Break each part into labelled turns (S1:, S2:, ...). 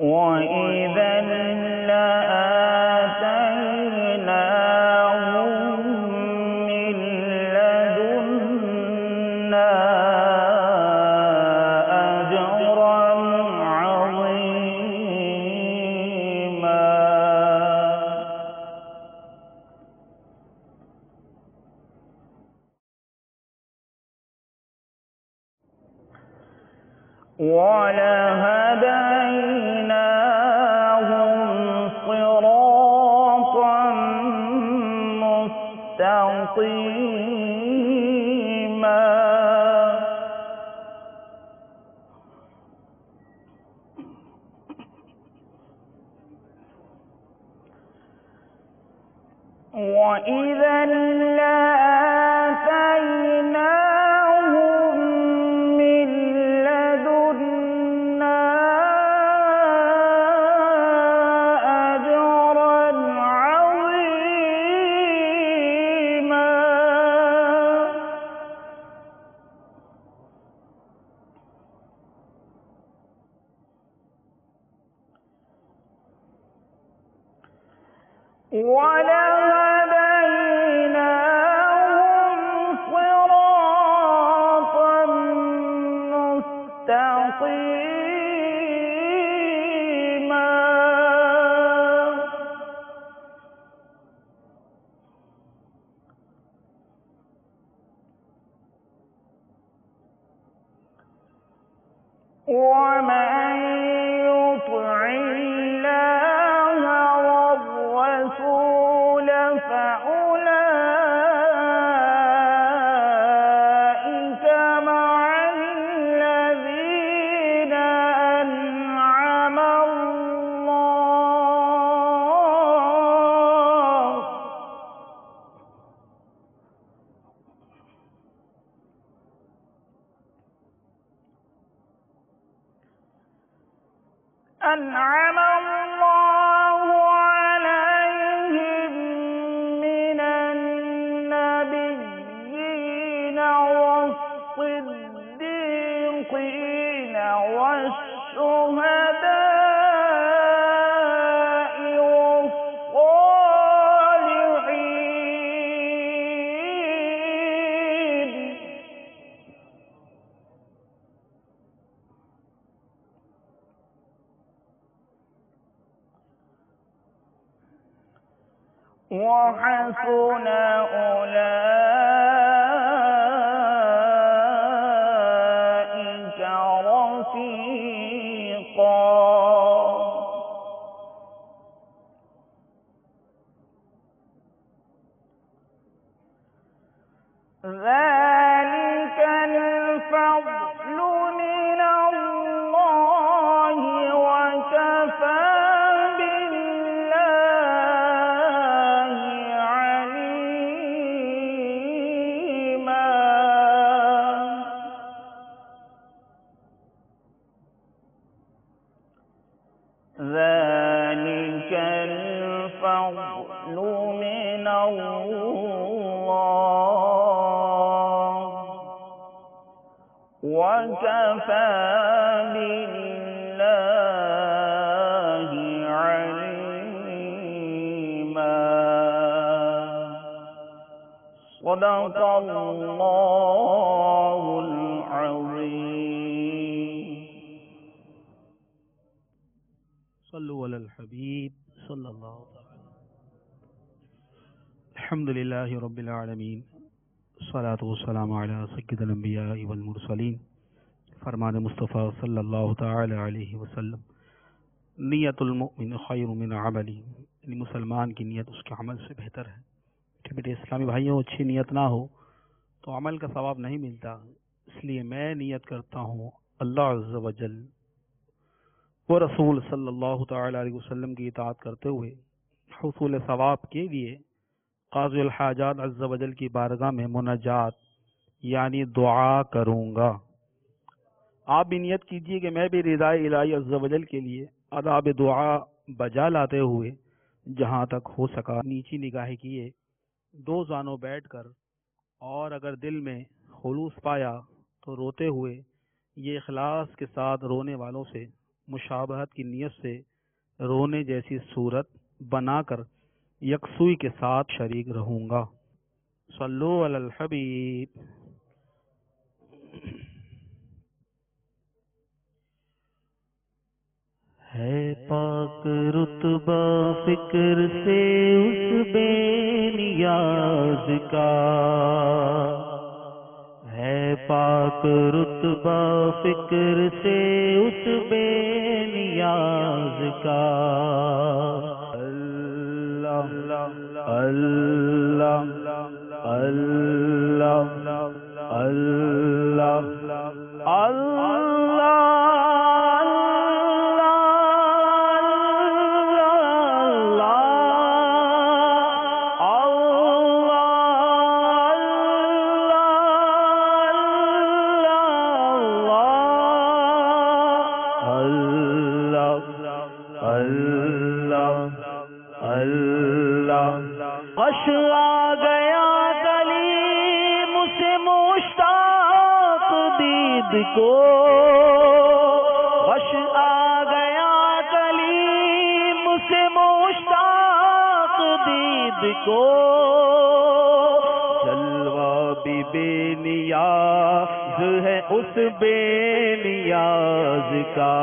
S1: وَإِذًا لَآتَيْنَاهُم مِّن لَّدُنَّا أَجْرًا عَظِيمًا وَلَهَدَيْنَاهُمْ صِرَاطًا مُّسْتَقِيمًا وَإِذًا لَآتَيْنَاهُم مِّن لَّدُنَّا أَجْرًا عَظِيمًا وَلَهَدَيْنَاهُمْ صِرَاطًا مُّسْتَقِيمًا وَمَن يُطِعِ اللَّهَ وَالرَّسُولَ فَأُولَٰئِكَ مَعَ الَّذِينَ أَنْعَمَ الله عليهم من النبيين والصديقين والشهداء والصالحين وحسن أولئك رفيقا ذلك الفضل من الله وكفى وَكَفَى بِاللَّهِ عَلِيمًا. صدق اللہ العظیم.
S2: صلو علی الحبیب صلی اللہ تعالی. الحمدللہ رب العالمین، الصلاۃ والسلام علی سید الانبیاء والمرسلین. فرمان مصطفیٰ صلی اللہ تعالی علیہ وسلم، نیت المؤمن خیر من عملی، یعنی مسلمان کی نیت اس کے عمل سے بہتر ہے. کہ میرے اسلامی بھائیوں، اچھی نیت نہ ہو تو عمل کا ثواب نہیں ملتا. اس لیے میں نیت کرتا ہوں اللہ عز و جل وہ رسول صلی اللہ تعالی علیہ وسلم کی اطاعت کرتے ہوئے حصول ثواب کے لیے قاضی الحاجات عز و جل کی بارگاہ میں مناجات یعنی دعا کروں گا. آپ بھی نیت کیجئے کہ میں بھی رضا الہی عز و جل کے لیے آداب دعا بجا لاتے ہوئے جہاں تک ہو سکا نیچی نگاہیں کیے، دو زانوں بیٹھ کر، اور اگر دل میں خلوص پایا تو روتے ہوئے یہ اخلاص کے ساتھ رونے والوں سے مشابہت کی نیت سے رونے جیسی صورت بنا کر یکسوئی کے ساتھ شریک رہوں گا. صلو علی الحبیب. ہے پاک رتبہ فکر سے اس بے نیاز کا، ہے پاک رتبہ فکر سے اس بے نیاز کا. اللہ اللہ اللہ اللہ اللہ غش آ گیا کلیم سے مشتاق دید کو، غش آ گیا کلیم سے مشتاق دید کو. جلوہ بھی بے نیاز ہے اس بے نیاز کا،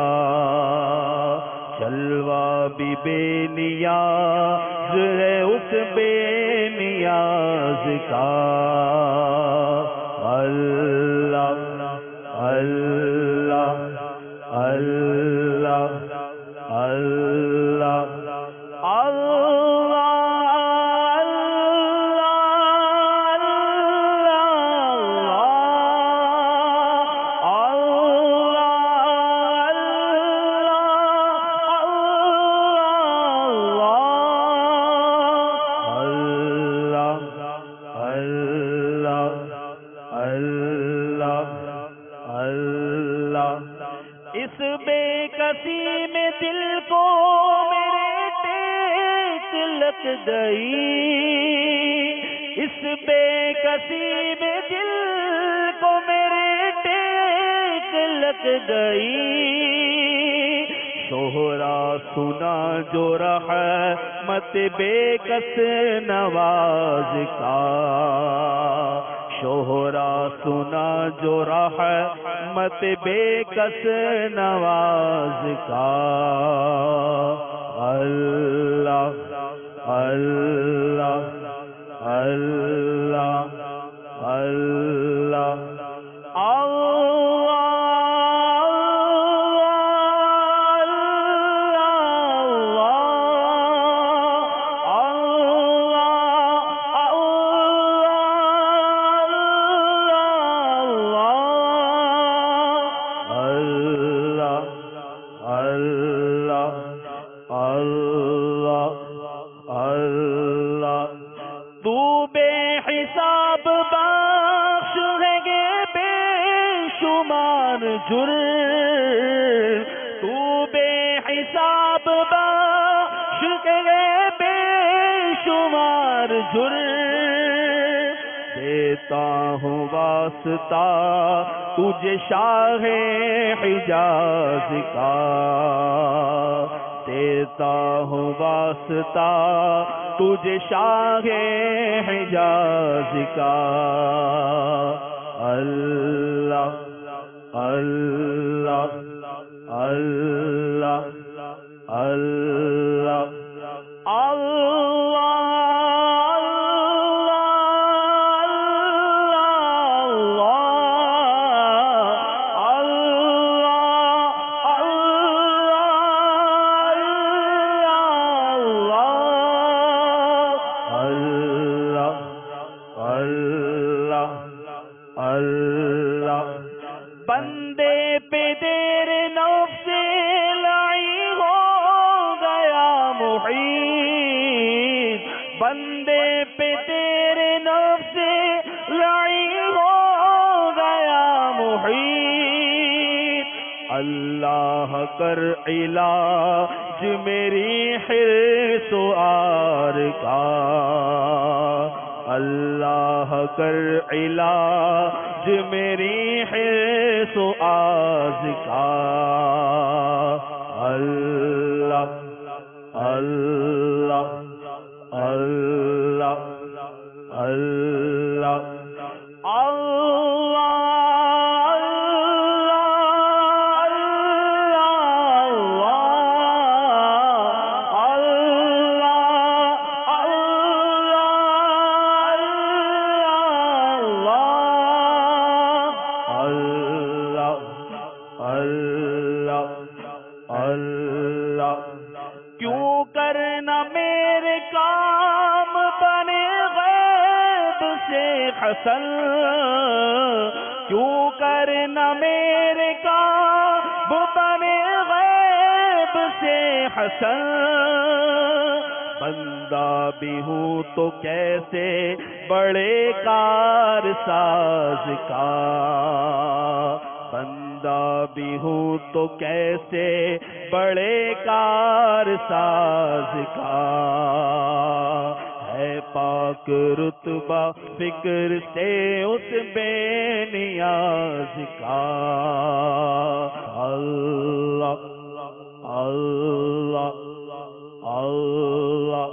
S2: جلوہ بھی بے نیاز ہے اس بے نیاز کا. اللہ اللہ اللہ اللہ اس بے کسی میں دل کو میرے ٹیک لگ گئی، اس بے کسی میں دل کو میرے ٹیک لگ گئی. شہرا سنا جو رحمت بے کس نواز کا، شہرا سنا جو رحمت بے کس نواز کا. اللہ اللہ اللہ اللہ جرم، تو بے حساب بخش کے بے شمار جرم. دیتا ہوں واسطہ تجھے شاہ حجاز کا، دیتا ہوں واسطہ تجھے شاہ حجاز کا۔ اللہ اللہ اللہ اللہ بندے پہ تیرے نفس لائی ہو گیا محیط، بندے پہ تیرے نفس لائی ہو گیا محیط۔ اللہ کر علاج میری حرص و عار کا، اللہ کر علاج میری حرص و آز کا۔ اللہ اللہ اللہ اللہ کیوں کرنا میرے کام بنے غیب سے حسن، کیوں کرنا میرے کام بنے غیب سے حسن، بندہ بھی ہوں تو کیسے بڑے کار ساز کا، بندہ بھی ہوں تو کیسے بڑے کار ساز کا، ہے پاک رتبہ فکر سے اس بے نیاز کا۔ اللہ اللہ اللہ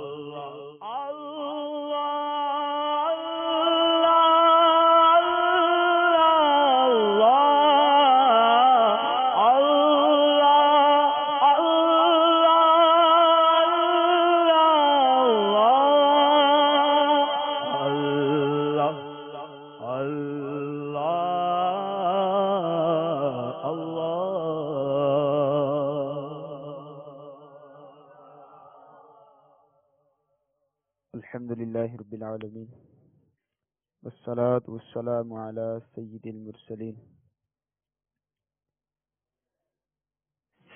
S2: الحمد للہ رب العالمین، والصلاة والسلام علی سید المرسلین۔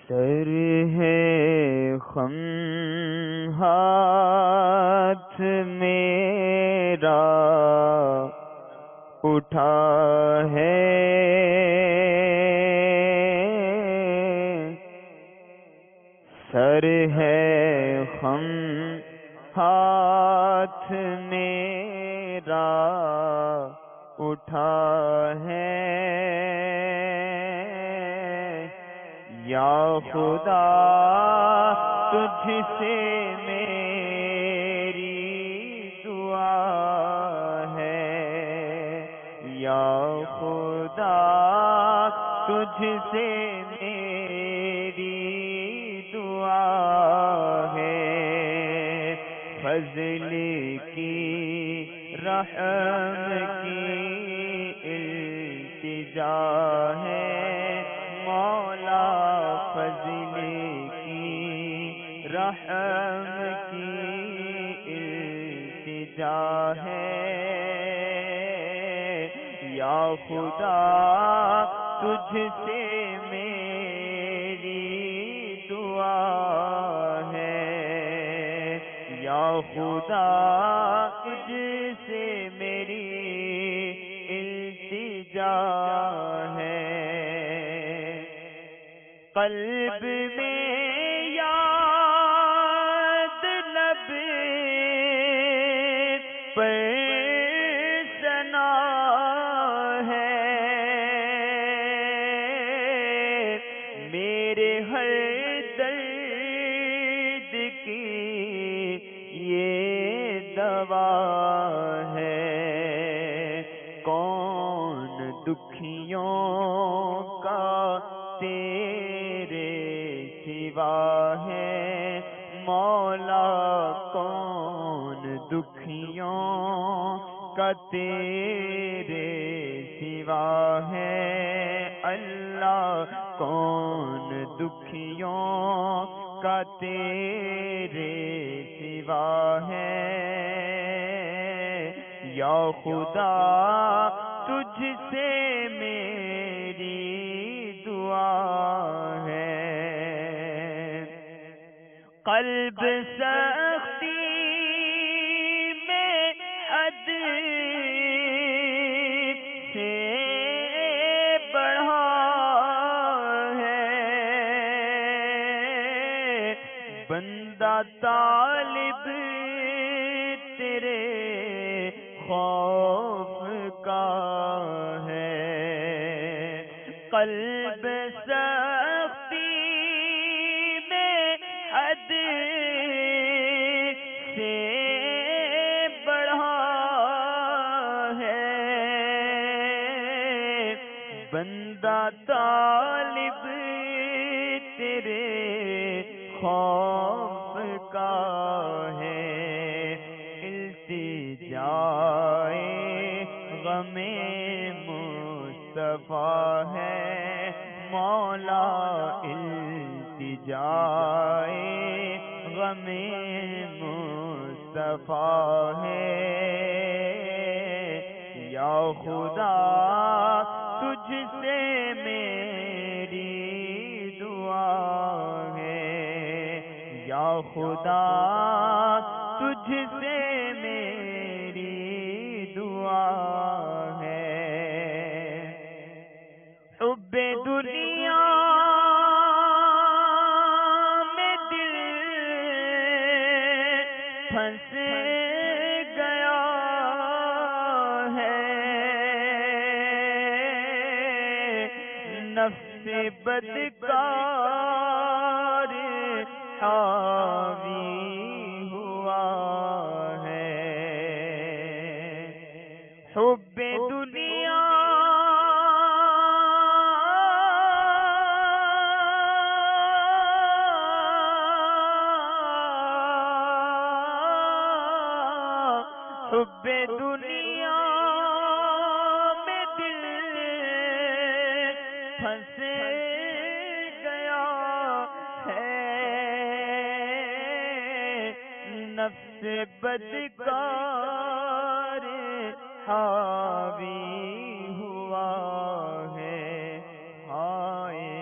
S2: سر ہے خم ہاتھ میرا اٹھا ہے، سر ہے خم ہاتھ میرا اٹھا ہے، یا خدا تجھ سے میری دعا ہے، یا خدا تجھ سے میری دعا ہے، فضل کی رحم کی التجا ہے مولا، فضل کی رحم کی التجا ہے، یا خدا تجھ سے میری دعا ہے، یا خدا تجھ سے میری التجا ہے، قلب میں یاد لب پر
S3: دکھیوں کا تیرے سوا ہے مولا کون دکھیوں کا تیرے سوا ہے اللہ کون دکھیوں کا تیرے سوا ہے یا خدا تجھ سے میری دعا ہے قلب سختی میں حد سے بڑھا ہے بندہ طالب تیرے خوف کا ہے قلب سختی میں حد سے بڑھا ہے بندہ طالب تیرے خوف کا ہے التجائے غم مصطفیٰ ہے مولا التجائے غم مصطفیٰ ہے یا خدا تجھ سے میری دعا ہے یا خدا تجھ سے میری دعا ہے حب دنیا میں دل پھنس گیا ہے نفس بدکار حاوی ہوا ہے حب دنیا حب دنیا میں دل پھنس گیا ہے نفس بدکار حاوی ہوا ہے ہائے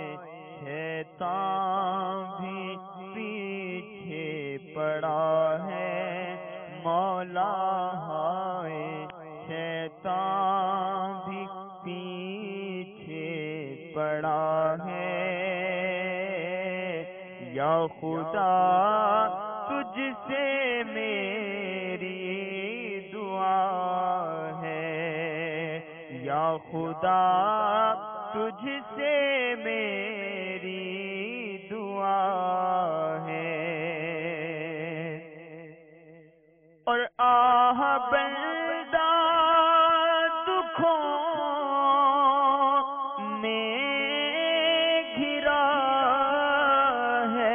S3: شیطان بھی پیچھے پڑا ہے مولا ہائے شیطان بھی پیچھے پڑا ہے یا خدا تجھ سے میری دعا ہے یا خدا تجھ سے میری دعا ہے اور آہ بندہ دکھوں میں گھرا ہے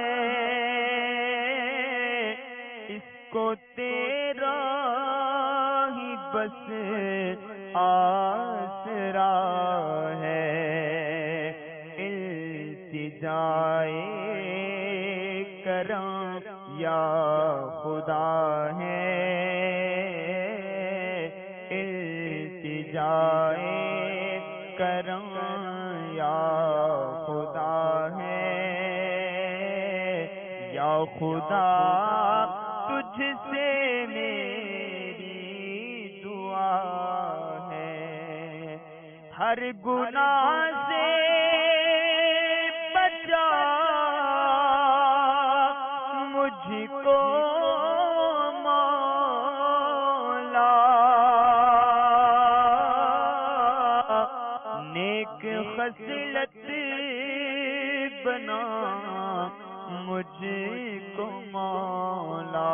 S3: اس کو تیرا ہی بس آسرا ہے التجائے کرم یا خدا ہے التجائے کرم یا خدا ہے یا خدا تجھ سے میری دعا ہے ہر گناہ سے بچا مجھ کو مولا نیک خصلت بنا مجھ کو مولا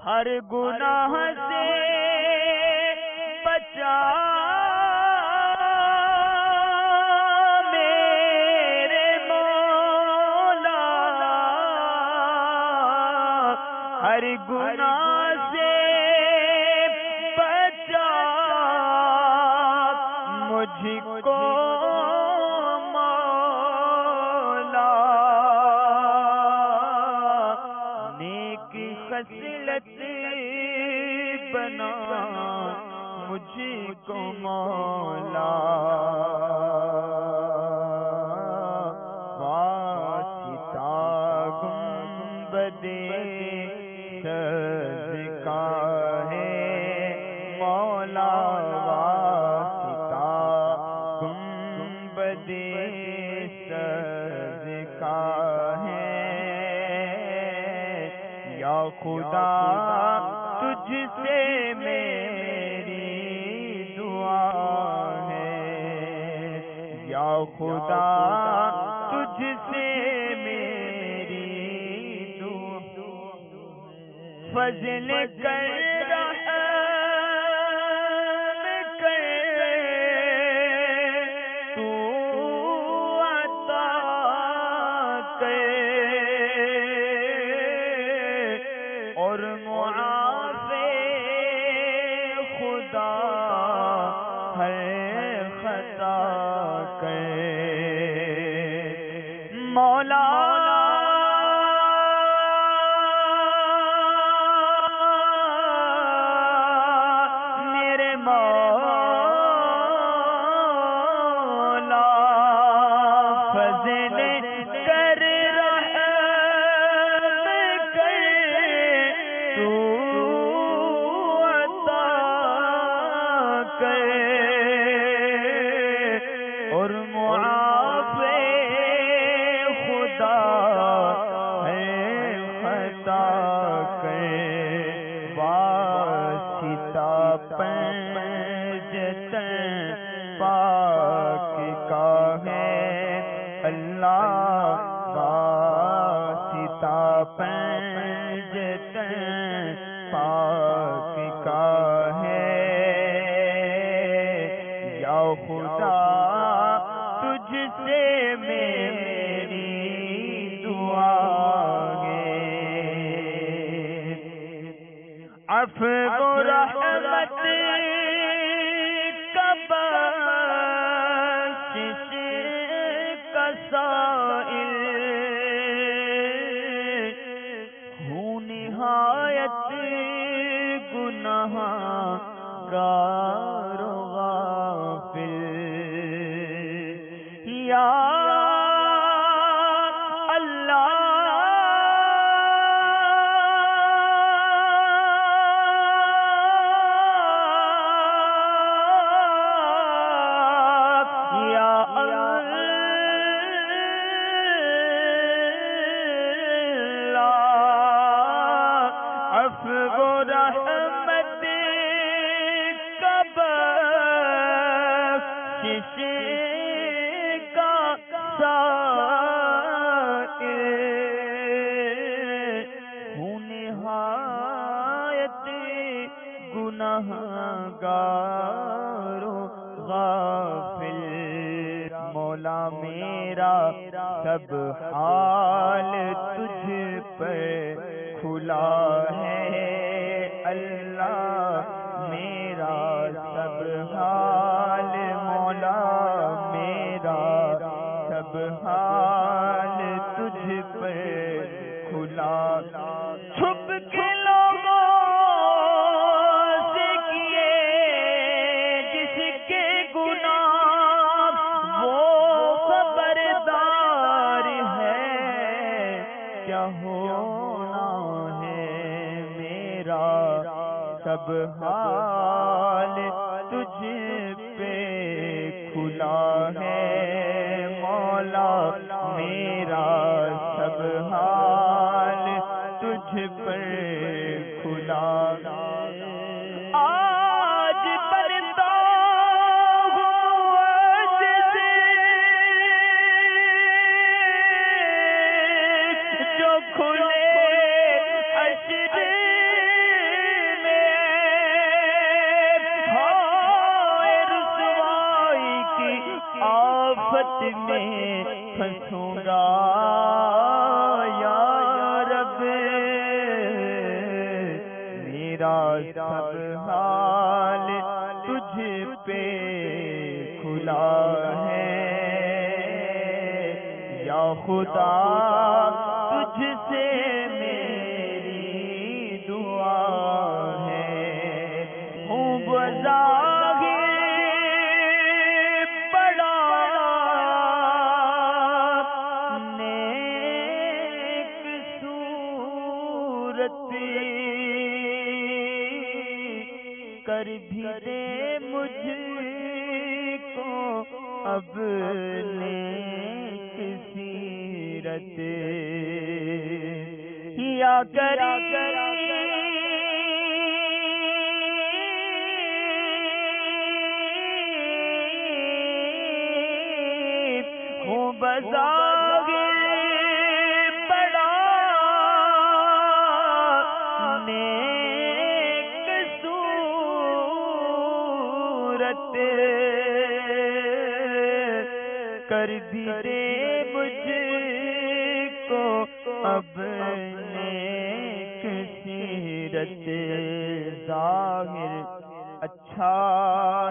S3: ہر گناہ سے بچا ہر گناہ سے بچا مجھ کو مولا، نیک خصلت بنا مجھ کو مولا، واسطہ گنبد سبز کا ہے مولا، واسطہ گنبد سبز کا ہے، یا خدا تجھ سے میری دعا ہے، یا خدا تجھ سے میری دعا، فضل کر رحم کر تو عطا کر، اور معافی خدا ہر خطا کر، مولا میرے مولا، فضل کر رحم کر تو عطا کر، اور معافی خدا ہے خطا کر، واسطہ پنجتن پاک کا ہے اللہ، واسطہ پنجتن پاک کا ہے، یا خدا تجھ سے میری دعا ہے، عفو و رحمت کا بخشش کا سائل ہوں، نہایت گنہگار و غافل، یا اللہ یا اللہ، عفو و رحمت کا بخشش کا سائل ہوں، نہایت گنہگار و غافل، مولا میرا سب حال تجھ پر کھلا ہے، اللہ میرا سب حال، مولا میرا سب حال تجھ پر کھلا، چھپ کے لوگوں سے کیے جس کے گناہ وہ خبردار ہے، کیا ہونا ہے میرا سب حال تجھ پہ کھلا ہے، مولا میرا سب حال تجھ پر کھلا ہے، آج بنتا ہوں سے جو کھلے حشر میں ہائے رسوائی کی آفت میں پھنسوں گا، یا رب میرا سب حال تجھ پہ کھلا ہے یا خدا تجھ سے میری دعا ہے ہوں بظاہر بڑا نیک صورت کر بھی دے مجھ کو اب نیک سیرت یا کریم ہوں بظاہر بڑا نیک صورت کر بھی دے مجھ کو اب نیک سیرت ظاہر اچھا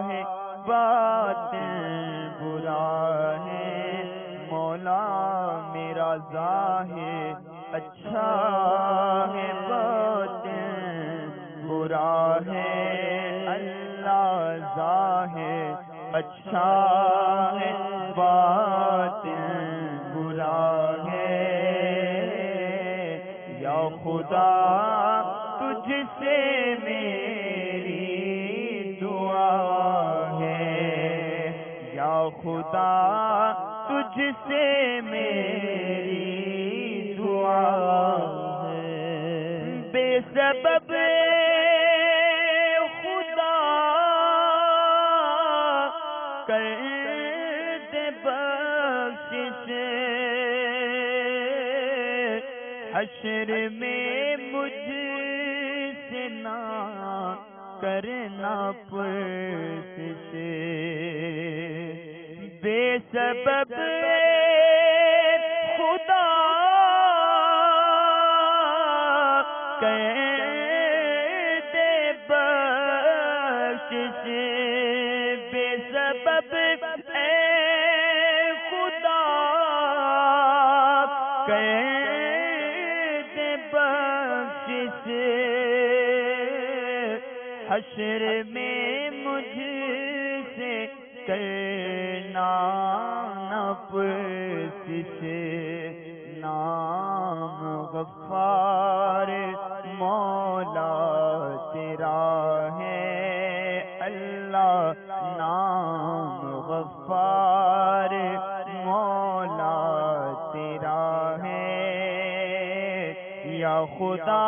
S3: ہے باطن برا ہے مولا میرا ظاہر اچھا ہے باطن برا ہے اللہ ظاہر اچھا ہے باطن برا ہے یا خدا تجھ سے میری دعا ہے یا خدا تجھ سے میری دعا ہے بے سبب خدا کر دے بخشش حشر میں مجھ سے نہ کرنا پرسش بے سبب خدا کر دے بخشش بے سبب اے خدا کر دے بخشش حشر میں مجھ سے کرنا نہ پرسش نام غفار مولا تیرا ہے اللہ نام غفار مولا تیرا ہے یا خدا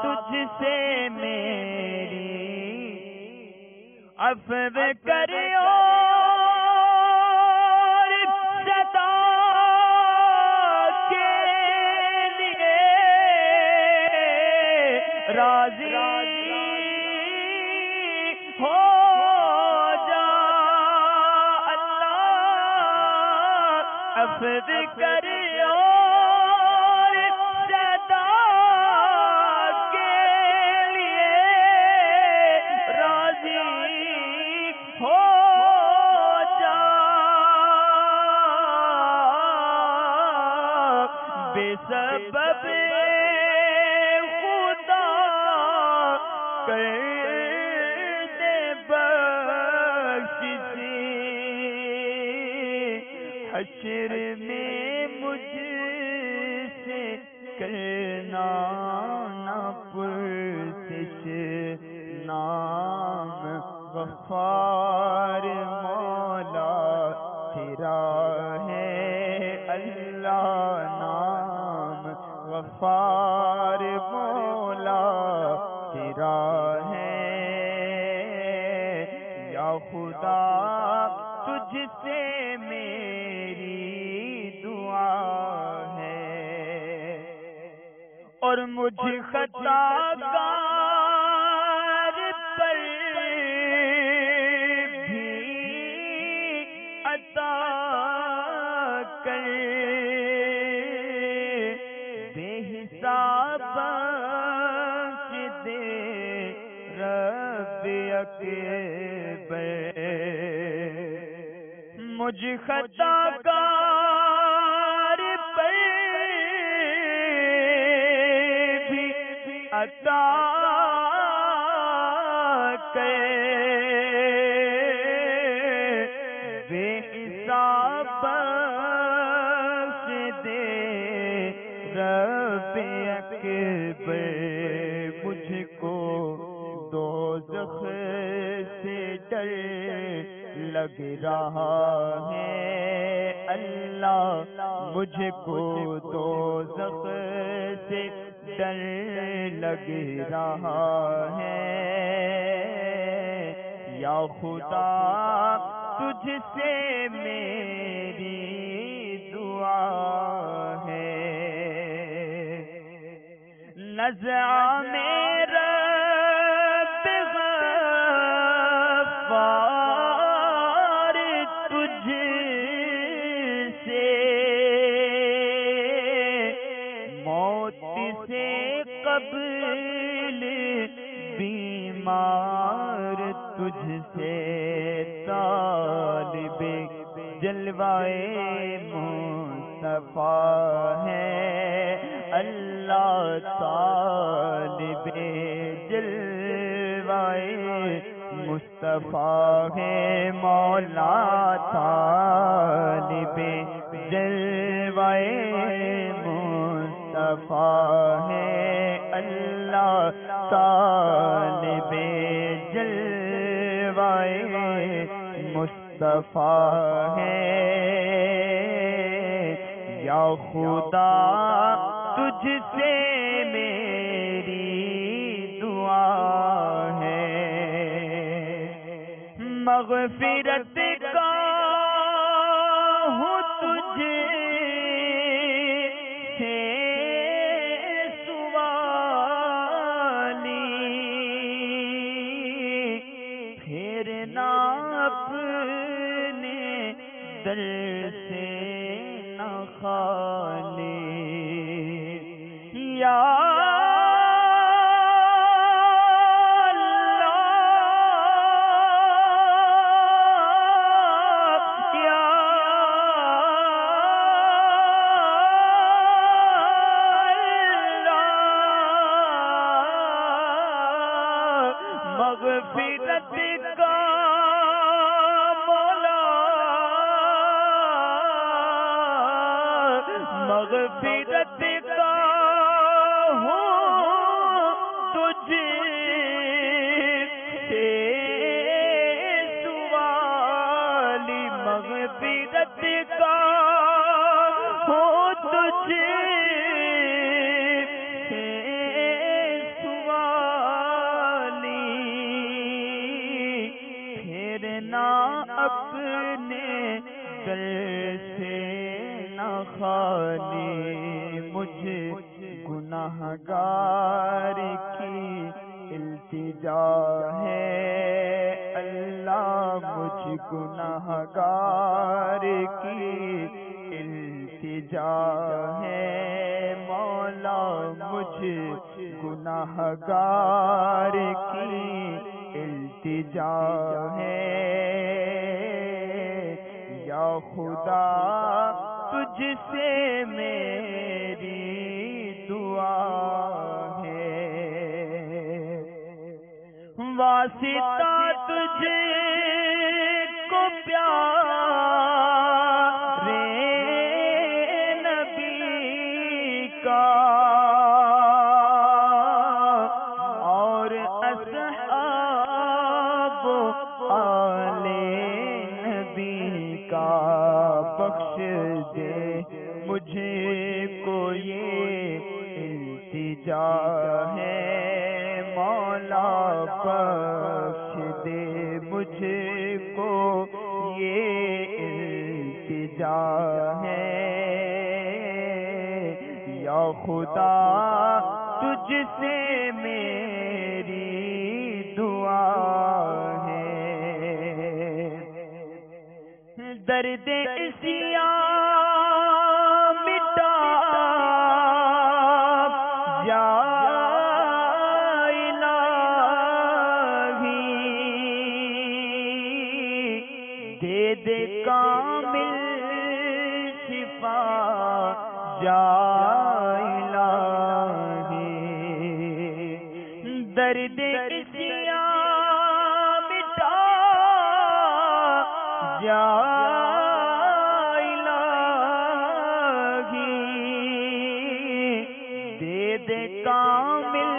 S3: تجھ سے میری عفو کریو صدا کے لیے راضی ہو جا اللہ عفو کریو صدا کے لیے راضی ہو جا بے سبب خدا کر دے بخشش حشر میں مجھ سے کرنا نہ پرسش نام غفار مولا تیرا ہے اللہ نام غفار مولا تیرا ہے یا خدا تجھ سے میری دعا ہے اور مجھ خطا کار پر بھی عطا کر بے حساب بخش دے اکبر مجھ خطا کار پر بھی عطا کر بے حساب بخش دے رب اکبر مجھ کو دوزخ سے ڈر لگ رہا ہے اللہ مجھ کو دوزخ سے ڈر لگ رہا ہے یا خدا تجھ سے میری دعا ہے نزع میرا غفار تجھ سے موت سے قبل بیمار تجھ سے طالب جلوائے مصطفیٰ ہے اللہ طالب جلوائے مصطفیٰ ہے مولا طالب جلوائے مصطفیٰ ہے اللہ طالب جلوائے مصطفیٰ ہے یا خدا تجھ سے میری دعا ہے مغفرت کا ہوں تجھ سے سوالی پھرنا اپنے در سے نہ خالی یا مغفرت کا مولا مغفرت کا ہوں تجھ سے سوالی مغفرت کا ہوں تجھ اپنے در سے نہ خالی مجھے گناہگار کی التجا ہے اللہ مجھ گناہگار کی التجا ہے مولا مجھ گناہگار کی التجا ہے یا خدا تجھ سے میری دعا ہے واسطہ تجھ کو پیارے نبی کا اور اصحاب آل نبی کا بخش دے مجھے کو یہ التجا ہے مولا بخش دے مجھے کو یہ التجا ہے یا خدا تجھ سے میری دعا ہے درد اسیاں مٹا جا الہی دے کامل شفا جا الہی، درد اسیاں مٹا جا الہی، دے دے کامل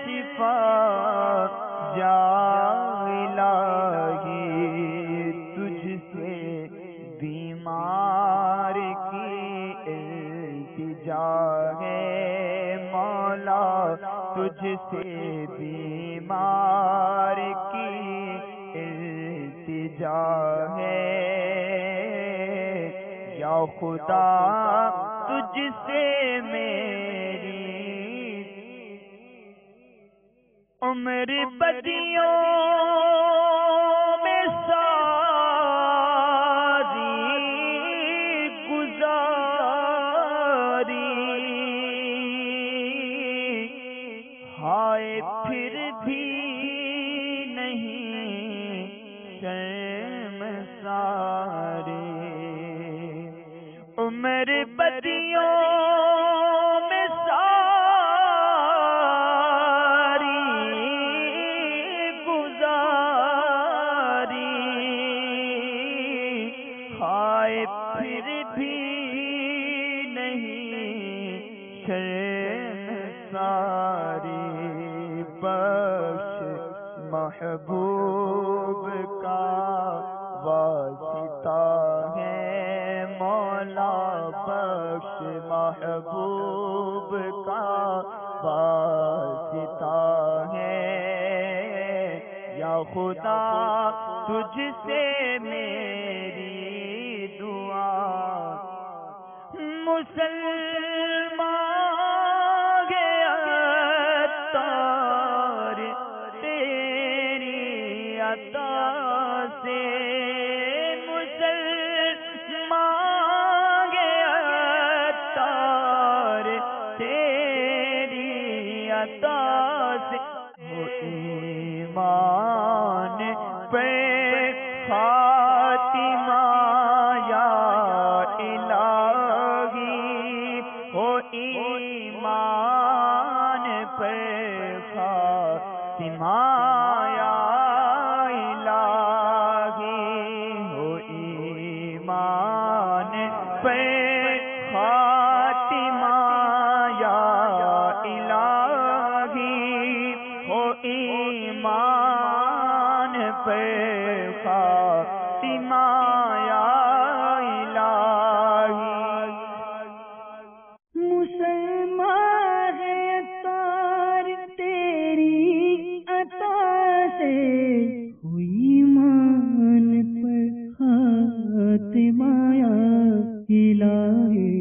S3: شفا جا الہی، تجھ سے بیمار کی التجا ہے مولا، تجھ سے بیمار کی التجا ہے یا خدا، تجھ سے میری عمر بدیوں میں ساری گزاری، ہائے پھر بھی نہیں شرمساری، عمر بدیوں میں ساری گزاری، ہائے پھر بھی نہیں شرمساری، بخش محبوب کا واسطہ ہے مولا، بخش محبوب کا واسطہ ہے یا خدا، تجھ سے میری دعا، مسلمان گیا تار تیری عطا سے، مسلمان گیا تار تیری عطا سے، وہ ایمان پہ خاتمہ یا الہی، وہ ایمان پہ خاتمہ یا الہی، وہ ایمان پہ خاتمہ یا الہی، وہ ایمان پہ خاتمہ یا الہی،
S4: مسلمان ہے اتار تیری عطا سے، ہوئی ایمان پر خاتمہ یا الہی۔